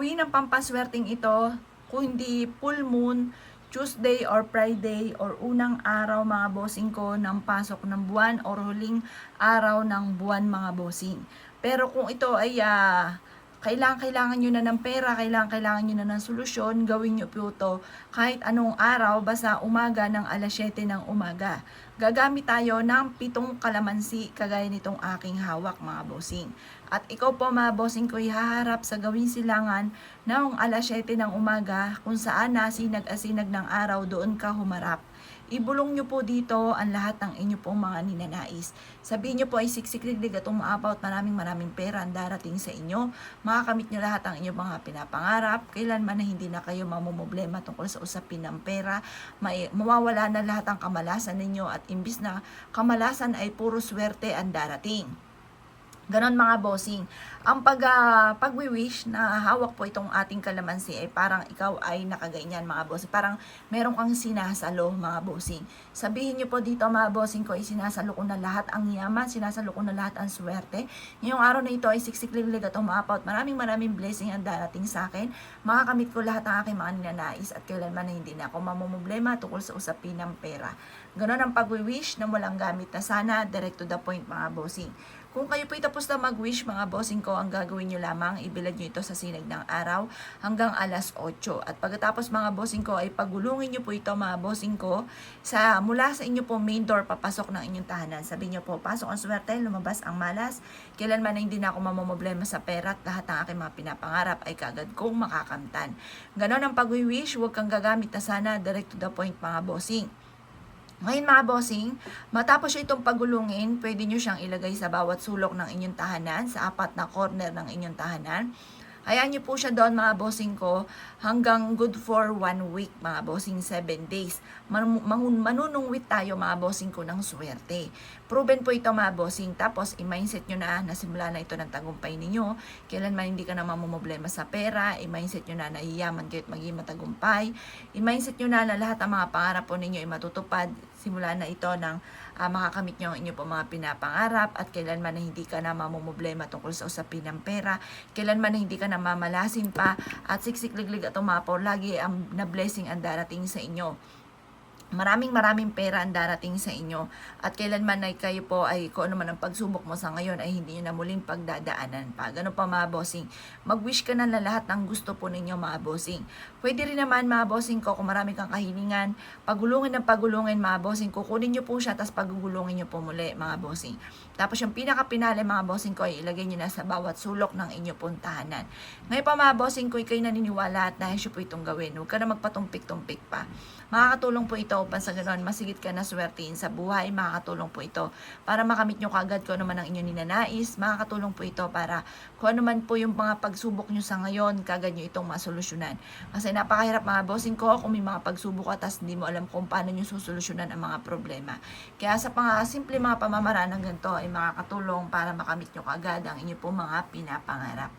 gawin ang pampaswerteng ito kung hindi full moon, Tuesday or Friday or unang araw mga bossing ko ng pasok ng buwan or huling araw ng buwan mga bossing. Pero kung ito ay kailangan nyo na ng pera, kailangan nyo na ng solusyon, gawin nyo po ito kahit anong araw, basta umaga ng alas 7 ng umaga. Gagamit tayo ng 7 kalamansi kagaya nitong aking hawak mga bossing. At ikaw po mga bossing ko ihaharap sa gawing silangan ng alas 7 ng umaga kung saan nasinag-asinag ng araw doon ka humarap. Ibulong nyo po dito ang lahat ng inyo pong mga ninanais. Sabihin nyo po ay siksik-liglig at umaapaw at maraming pera ang darating sa inyo. Makakamit nyo lahat ang inyong mga pinapangarap. Kailanman na hindi na kayo mamumblema tungkol sa usapin ng pera. Mawawala na lahat ang kamalasan ninyo at imbis na kamalasan ay puro swerte ang darating. Ganon mga bossing. Ang pag-wish na hawak po itong ating kalamansi ay parang ikaw ay nakaganyan mga bossing. Parang meron kang sinasalo mga bossing. Sabihin nyo po dito mga bossing ko ay sinasalo ko na lahat ang yaman, sinasalo ko na lahat ang swerte. Ngayong araw na ito ay siksik-liglig at umaapaw at maraming blessing ang darating sa akin. Makakamit ko lahat ng aking mga ninanais at kailanman na hindi na ako mamumblema tungkol sa usapin ng pera. Ganon ang pag-wish na walang gamit na sana, direct to the point mga bossing. Kung kayo po tapos na mag-wish mga bossing ko, ang gagawin nyo lamang, ibilad nyo ito sa sinag ng araw hanggang alas 8. At pagkatapos mga bossing ko ay pagulungin nyo po ito mga bossing ko mula sa inyo po main door papasok ng inyong tahanan. Sabihin nyo po, pasok ang swerte, lumabas ang malas. Kailanman na hindi na ako mamumblema sa pera at lahat ng aking mga pinapangarap ay kagad kong makakamtan. Ganon ang pag-wish, huwag kang gagamit na sana, direct to the point mga bossing. Ngayon mga bossing, matapos itong pagulungin, pwede nyo siyang ilagay sa bawat sulok ng inyong tahanan, sa 4 na corner ng inyong tahanan. Hayaan nyo po siya doon mga bossing ko hanggang good for 1 week mga bossing, 7 days. Manunungwit tayo mga bossing ko ng swerte. Proven po ito mga bossing. Tapos i-mindset nyo na nasimula na ito ng tagumpay ninyo. Kailanman hindi ka na mamumblema sa pera. I-mindset nyo na nahiyaman kayo at maging matagumpay. I-mindset nyo na lahat ng mga pangarap po ninyo ay matutupad. Simula na ito ng makakamit nyo ang inyo po mga pinapangarap at kailanman na hindi ka na mamumblema tungkol sa usapin ng pera. Kailanman na hindi ka na mamalasin pa at siksik-liglig at umapaw. Lagi ang na blessing ang darating sa inyo. Maraming pera ang darating sa inyo at kailanman ay kayo po ay kung ano man ang pagsubok mo sa ngayon ay hindi nyo na muling pagdadaanan pa. Ganun pa mga bossing. Mag-wish ka na lahat ng gusto po ninyo mga bossing. Pwede rin naman mga bossing ko kung marami kang kahilingan, pagulungin mga bossing ko, kunin nyo po siya tapos pagugulungin nyo po muli mga bossing. Tapos yung pinaka-pinale mga bossing ko ay ilagay nyo na sa bawat sulok ng inyo pong tahanan. Ngayon pa mga bossing ko, kayo naniniwala at nais po itong gawin. Huwag ka na magpatumpik-tumpik pa. Makakatulong po ito upang sa ganoon masigit ka na swertein sa buhay. Makakatulong po ito para makamit nyo kagad kung ano man ang inyong ninanais. Makakatulong po ito para kung ano man po yung mga pagsubok nyo sa ngayon, kagad nyo itong masolusyonan. Kasi napakahirap mga bossing ko kung may mga pagsubok ka tapos hindi mo alam kung paano nyo susolusyonan ang mga problema. Kaya sa simple mga pamamaraan ng ganito ay makakatulong para makamit nyo kagad ang inyong po mga pinapangarap.